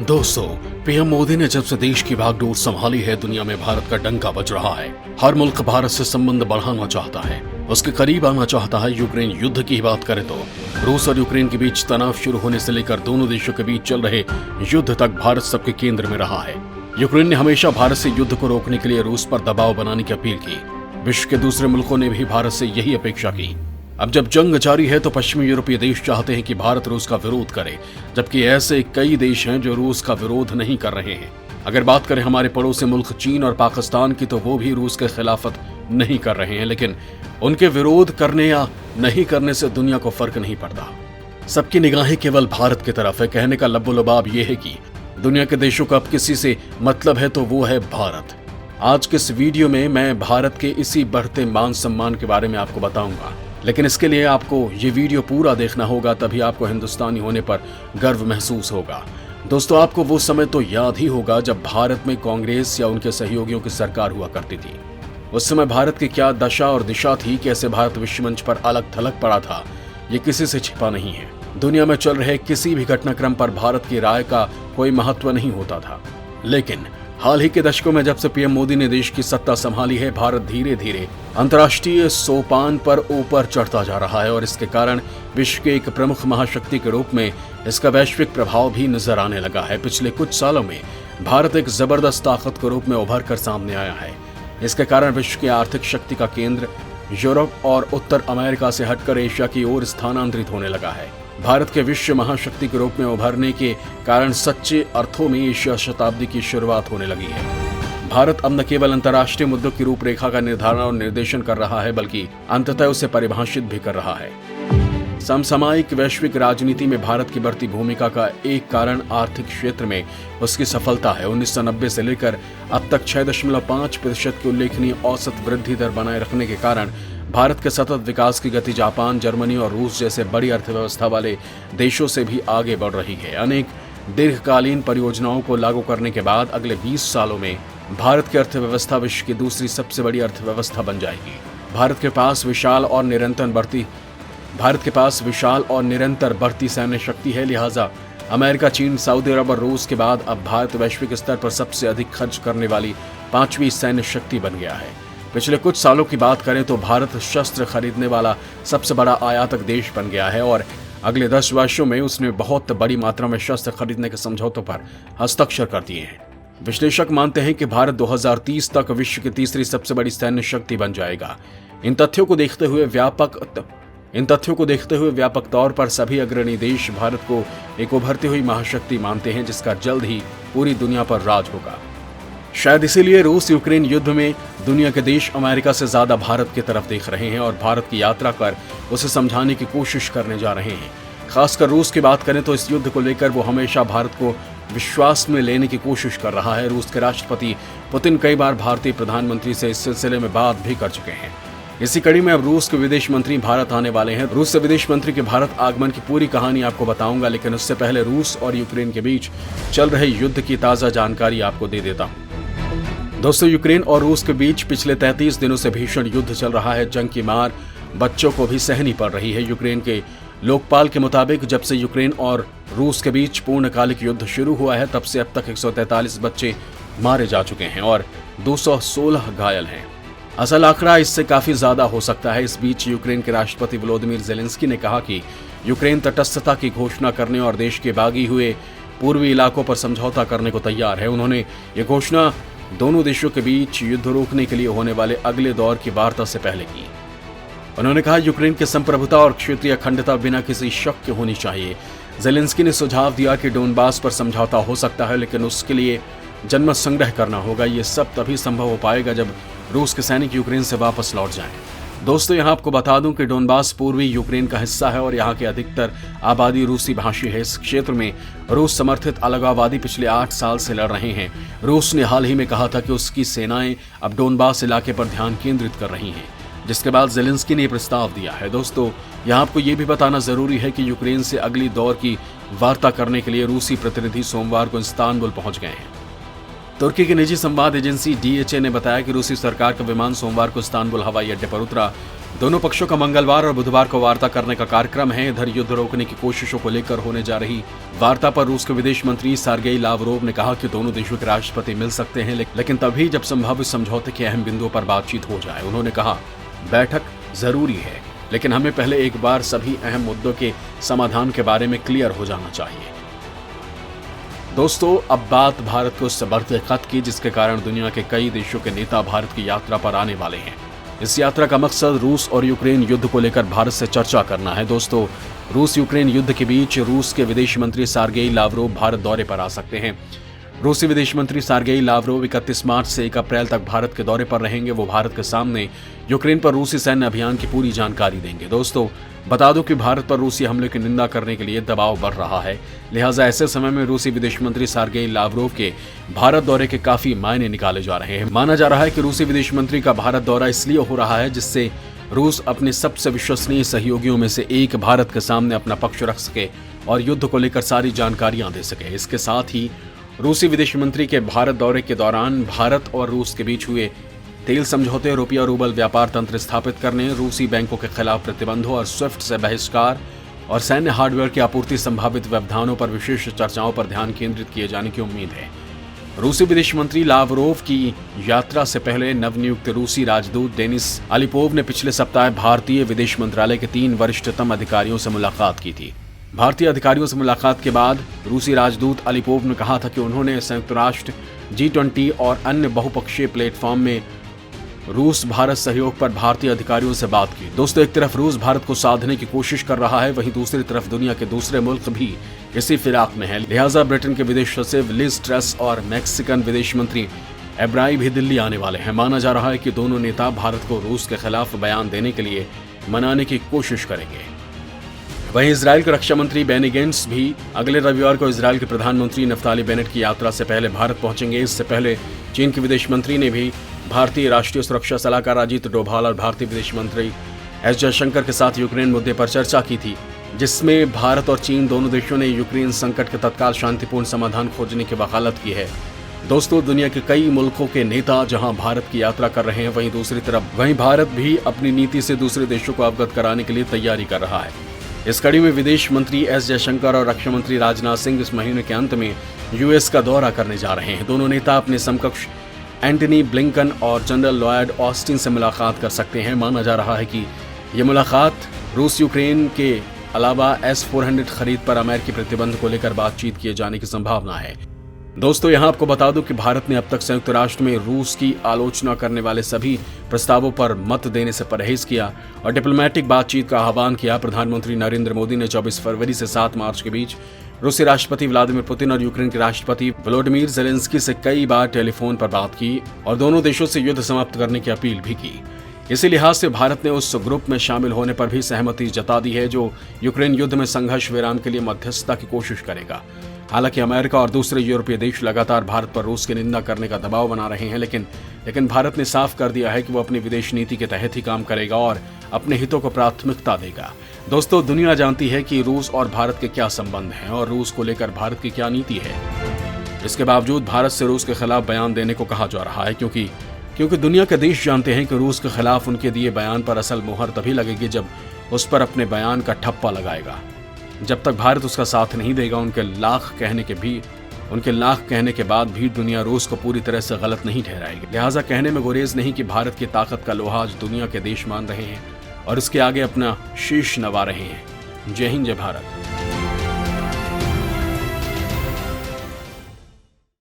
दोस्तों, पीएम मोदी ने जब से देश की भागडोर संभाली है, दुनिया में भारत का डंका बज रहा है। हर मुल्क भारत से संबंध बढ़ाना चाहता है, उसके करीब आना चाहता है। यूक्रेन युद्ध की बात करें तो रूस और यूक्रेन के बीच तनाव शुरू होने से लेकर दोनों देशों के बीच चल रहे युद्ध तक भारत सबके केंद्र में रहा है। यूक्रेन ने हमेशा भारत से युद्ध को रोकने के लिए रूस पर दबाव बनाने की अपील की। विश्व के दूसरे मुल्कों ने भी भारत से यही अपेक्षा की। अब जब जंग जारी है तो पश्चिमी यूरोपीय देश चाहते हैं कि भारत रूस का विरोध करे, जबकि ऐसे कई देश हैं जो रूस का विरोध नहीं कर रहे हैं। अगर बात करें हमारे पड़ोसी मुल्क चीन और पाकिस्तान की, तो वो भी रूस के खिलाफत नहीं कर रहे हैं, लेकिन उनके विरोध करने या नहीं करने से दुनिया को फर्क नहीं पड़ता। सबकी निगाहें केवल भारत की तरफ है। कहने का लब्बो-लुबाब यह है कि दुनिया के देशों का अब किसी से मतलब है तो वो है भारत। आज के इस वीडियो में मैं भारत के इसी बढ़ते मान सम्मान के बारे में आपको बताऊंगा, लेकिन इसके लिए आपको ये वीडियो पूरा देखना होगा, तभी आपको हिंदुस्तानी होने पर गर्व महसूस होगा। दोस्तों, आपको वो समय तो याद ही होगा जब भारत में कांग्रेस या उनके सहयोगियों की सरकार हुआ करती थी। उस समय भारत की क्या दशा और दिशा थी, कैसे भारत विश्व मंच पर अलग थलग पड़ा था, ये किसी से छिपा नहीं है। दुनिया में चल रहे किसी भी घटनाक्रम पर भारत की राय का कोई महत्व नहीं होता था, लेकिन हाल ही के दशकों में जब से पीएम मोदी ने देश की सत्ता संभाली है, भारत धीरे धीरे अंतर्राष्ट्रीय सोपान पर ऊपर चढ़ता जा रहा है और इसके कारण विश्व के एक प्रमुख महाशक्ति के रूप में इसका वैश्विक प्रभाव भी नजर आने लगा है। पिछले कुछ सालों में भारत एक जबरदस्त ताकत के रूप में उभर कर सामने आया है। इसके कारण विश्व की आर्थिक शक्ति का केंद्र यूरोप और उत्तर अमेरिका से हटकर एशिया की ओर स्थानांतरित होने लगा है। भारत के विश्व महाशक्ति के रूप में उभरने के कारण सच्चे अर्थों में एशिया शताब्दी की शुरुआत होने लगी है। भारत अब न केवल अंतर्राष्ट्रीय मुद्दों की रूपरेखा का निर्धारण और निर्देशन कर रहा है, बल्कि अंततः उसे परिभाषित भी कर रहा है। समसामयिक वैश्विक राजनीति में भारत की बढ़ती भूमिका का एक कारण आर्थिक क्षेत्र में उसकी सफलता है। 1990 से लेकर अब तक 6.5% की उल्लेखनीय औसत वृद्धि दर बनाए रखने के कारण भारत के सतत विकास की गति जापान, जर्मनी और रूस जैसे बड़ी अर्थव्यवस्था वाले देशों से भी आगे बढ़ रही है। अनेक दीर्घकालीन परियोजनाओं को लागू करने के बाद अगले 20 सालों में भारत की अर्थव्यवस्था विश्व की दूसरी सबसे बड़ी अर्थव्यवस्था बन जाएगी। भारत के पास विशाल और निरंतर बढ़ती सैन्य शक्ति है, लिहाजा अमेरिका, चीन, सऊदी अरब और रूस के बाद अब भारत वैश्विक स्तर पर सबसे अधिक खर्च करने वाली 5वीं सैन्य शक्ति बन गया है। पिछले कुछ सालों की बात करें तो भारत शस्त्र खरीदने वाला सबसे बड़ा आयातक देश बन गया है और अगले 10 वर्षों में उसने बहुत बड़ी मात्रा में शस्त्र खरीदने के समझौतों पर हस्ताक्षर कर दिए हैं। विश्लेषक मानते हैं कि भारत 2030 तक विश्व की तीसरी सबसे बड़ी सैन्य शक्ति बन जाएगा। इन तथ्यों को देखते हुए व्यापक तौर पर सभी अग्रणी देश भारत को एक उभरती हुई महाशक्ति मानते हैं, जिसका जल्द ही पूरी दुनिया पर राज होगा। शायद इसीलिए रूस यूक्रेन युद्ध में दुनिया के देश अमेरिका से ज्यादा भारत की तरफ देख रहे हैं और भारत की यात्रा कर उसे समझाने की कोशिश करने जा रहे हैं। खासकर रूस की बात करें तो इस युद्ध को लेकर वो हमेशा भारत को विश्वास में लेने की कोशिश कर रहा है। रूस के राष्ट्रपति पुतिन कई बार भारतीय प्रधानमंत्री से इस सिलसिले में बात भी कर चुके हैं। इसी कड़ी में अब रूस के विदेश मंत्री भारत आने वाले हैं। रूस से विदेश मंत्री के भारत आगमन की पूरी कहानी आपको बताऊंगा, लेकिन उससे पहले रूस और यूक्रेन के बीच चल रहे युद्ध की ताजा जानकारी आपको दे देता हूं। दोस्तों, यूक्रेन और रूस के बीच पिछले 33 दिनों से भीषण युद्ध चल रहा है। जंग की मार बच्चों को भी सहनी पड़ रही है। यूक्रेन के लोकपाल के मुताबिक जब से यूक्रेन और रूस के बीच पूर्णकालिक युद्ध शुरू हुआ है, तब से अब तक 143 बच्चे मारे जा चुके हैं और 216 घायल हैं। असल आंकड़ा इससे काफी ज्यादा हो सकता है। इस बीच यूक्रेन के राष्ट्रपति वोलोदिमीर ज़ेलेंस्की ने कहा कि यूक्रेन तटस्थता की घोषणा करने और देश के बागी हुए पूर्वी इलाकों पर समझौता करने को तैयार है। उन्होंने ये घोषणा दोनों देशों के बीच युद्ध रोकने के लिए होने वाले अगले दौर की वार्ता से पहले की। उन्होंने कहा, यूक्रेन की संप्रभुता और क्षेत्रीय अखंडता बिना किसी शक के होनी चाहिए। ज़ेलेंस्की ने सुझाव दिया कि डोनबास पर समझौता हो सकता है, लेकिन उसके लिए जनमत संग्रह करना होगा। ये सब तभी संभव हो पाएगा जब रूस के सैनिक यूक्रेन से वापस लौट जाएं। दोस्तों, यहाँ आपको बता दूं कि डोनबास पूर्वी यूक्रेन का हिस्सा है और यहाँ की अधिकतर आबादी रूसी भाषी है। इस क्षेत्र में रूस समर्थित अलगाववादी पिछले 8 साल से लड़ रहे हैं। रूस ने हाल ही में कहा था कि उसकी सेनाएं अब डोनबास इलाके पर ध्यान केंद्रित कर रही हैं, जिसके बाद ज़ेलेंस्की ने प्रस्ताव दिया है। दोस्तों, यहाँ आपको ये भी बताना जरूरी है कि यूक्रेन से अगली दौर की वार्ता करने के लिए रूसी प्रतिनिधि सोमवार को इस्तांबुल पहुंच गए हैं। तुर्की की निजी संवाद एजेंसी DHA ने बताया कि रूसी सरकार का विमान सोमवार को इस्तांबुल हवाई अड्डे पर उतरा। दोनों पक्षों का मंगलवार और बुधवार को वार्ता करने का कार्यक्रम है। इधर युद्ध रोकने की कोशिशों को लेकर होने जा रही वार्ता पर रूस के विदेश मंत्री सर्गेई लावरोव ने कहा कि दोनों देशों के राष्ट्रपति मिल सकते हैं, लेकिन तभी जब संभावित समझौते के अहम बिंदुओं पर बातचीत हो जाए। उन्होंने कहा, बैठक जरूरी है, लेकिन हमें पहले एक बार सभी अहम मुद्दों के समाधान के बारे में क्लियर हो जाना चाहिए। दोस्तों, अब बात भारत को उससे बढ़ते खत की, जिसके कारण दुनिया के कई देशों के नेता भारत की यात्रा पर आने वाले हैं। इस यात्रा का मकसद रूस और यूक्रेन युद्ध को लेकर भारत से चर्चा करना है। दोस्तों, रूस यूक्रेन युद्ध के बीच रूस के विदेश मंत्री सर्गेई लावरोव भारत दौरे पर आ सकते हैं। रूसी विदेश मंत्री सर्गेई लावरोव 31 मार्च से 1 अप्रैल तक भारत के दौरे पर रहेंगे। वो भारत के सामने यूक्रेन पर रूसी सैन्य अभियान की पूरी जानकारी देंगे। दोस्तों, बता दूं कि भारत पर रूसी हमले की निंदा करने के लिए दबाव बढ़ रहा है, लिहाजा ऐसे समय में रूसी विदेश मंत्री सर्गेई लावरोव के भारत दौरे के काफी मायने निकाले जा रहे हैं। माना जा रहा है कि रूसी विदेश मंत्री का भारत दौरा इसलिए हो रहा है जिससे रूस अपने सबसे विश्वसनीय सहयोगियों में से एक भारत के सामने अपना पक्ष रख सके और युद्ध को लेकर सारी जानकारियां दे सके। इसके साथ ही रूसी विदेश मंत्री के भारत दौरे के दौरान भारत और रूस के बीच हुए तेल समझौते, रुपया रूबल व्यापार तंत्र स्थापित करने, रूसी बैंकों के खिलाफ प्रतिबंधों और स्विफ्ट से बहिष्कार और सैन्य हार्डवेयर की आपूर्ति संभावित व्यवधानों पर विशेष चर्चाओं पर ध्यान केंद्रित किए जाने की उम्मीद है। रूसी विदेश मंत्री लावरोव की यात्रा से पहले नवनियुक्त रूसी राजदूत डेनिस अलिपोव ने पिछले सप्ताह भारतीय विदेश मंत्रालय के 3 वरिष्ठतम अधिकारियों से मुलाकात की थी। भारतीय अधिकारियों से मुलाकात के बाद रूसी राजदूत अलिपोव ने कहा था कि उन्होंने संयुक्त राष्ट्र, G20 और अन्य बहुपक्षीय प्लेटफॉर्म में रूस भारत सहयोग पर भारतीय अधिकारियों से बात की। दोस्तों, एक तरफ रूस भारत को साधने की कोशिश कर रहा है, वहीं दूसरी तरफ दुनिया के दूसरे मुल्क भी इसी फिराक में है। लिहाजा ब्रिटेन के विदेश सचिव लिज ट्रस और मैक्सिकन विदेश मंत्री एब्राई भी दिल्ली आने वाले हैं। माना जा रहा है कि दोनों नेता भारत को रूस के खिलाफ बयान देने के लिए मनाने की कोशिश करेंगे। वहीं इजराइल के रक्षा मंत्री बेनी गेंट्स भी अगले रविवार को इजराइल के प्रधानमंत्री नफ्ताली बेनेट की यात्रा से पहले भारत पहुंचेंगे। इससे पहले चीन के विदेश मंत्री ने भी भारतीय राष्ट्रीय सुरक्षा सलाहकार अजीत डोभाल और भारतीय विदेश मंत्री एस जयशंकर के साथ यूक्रेन मुद्दे पर चर्चा की थी, जिसमें भारत और चीन दोनों देशों ने यूक्रेन संकट के तत्काल शांतिपूर्ण समाधान खोजने की वकालत की है। दोस्तों, दुनिया के कई मुल्कों के नेता जहां भारत की यात्रा कर रहे हैं, वहीं दूसरी तरफ भारत भी अपनी नीति से दूसरे देशों को अवगत कराने के लिए तैयारी कर रहा है। इस कड़ी में विदेश मंत्री एस जयशंकर और रक्षा मंत्री राजनाथ सिंह इस महीने के अंत में यूएस का दौरा करने जा रहे हैं। दोनों नेता अपने समकक्ष एंटनी ब्लिंकन और जनरल लॉयड ऑस्टिन से मुलाकात कर सकते हैं। माना जा रहा है कि ये मुलाकात रूस यूक्रेन के अलावा S-400 खरीद पर अमेरिकी प्रतिबंध को लेकर बातचीत किए जाने की संभावना है। दोस्तों, यहां आपको बता दूं कि भारत ने अब तक संयुक्त राष्ट्र में रूस की आलोचना करने वाले सभी प्रस्तावों पर मत देने से परहेज किया और डिप्लोमेटिक बातचीत का आह्वान किया। प्रधानमंत्री नरेंद्र मोदी ने 24 फरवरी से 7 मार्च के बीच रूसी राष्ट्रपति व्लादिमीर पुतिन और यूक्रेन के राष्ट्रपति वोलोडिमीर ज़ेलेंस्की से कई बार टेलीफोन पर बात की और दोनों देशों से युद्ध समाप्त करने की अपील भी की। इसी लिहाज से भारत ने उस ग्रुप में शामिल होने पर भी सहमति जता दी है जो यूक्रेन युद्ध में संघर्ष विराम के लिए मध्यस्थता की कोशिश करेगा। हालांकि अमेरिका और दूसरे यूरोपीय देश लगातार भारत पर रूस की निंदा करने का दबाव बना रहे हैं, लेकिन भारत ने साफ कर दिया है कि वो अपनी विदेश नीति के तहत ही काम करेगा और अपने हितों को प्राथमिकता देगा। दोस्तों, दुनिया जानती है कि रूस और भारत के क्या संबंध हैं और रूस को लेकर भारत की क्या नीति है। इसके बावजूद भारत से रूस के खिलाफ बयान देने को कहा जा रहा है, क्योंकि दुनिया के देश जानते हैं कि रूस के खिलाफ उनके दिए बयान पर असल मुहर तभी लगेगी जब उस पर अपने बयान का ठप्पा लगाएगा। जब तक भारत उसका साथ नहीं देगा, उनके लाख कहने के बाद भी दुनिया रूस को पूरी तरह से गलत नहीं ठहराएगी। लिहाजा कहने में गुरेज नहीं कि भारत की ताकत का लोहा आज दुनिया के देश मान रहे हैं और इसके आगे अपना शीश नवा रहे हैं। जय हिंद, जय भारत।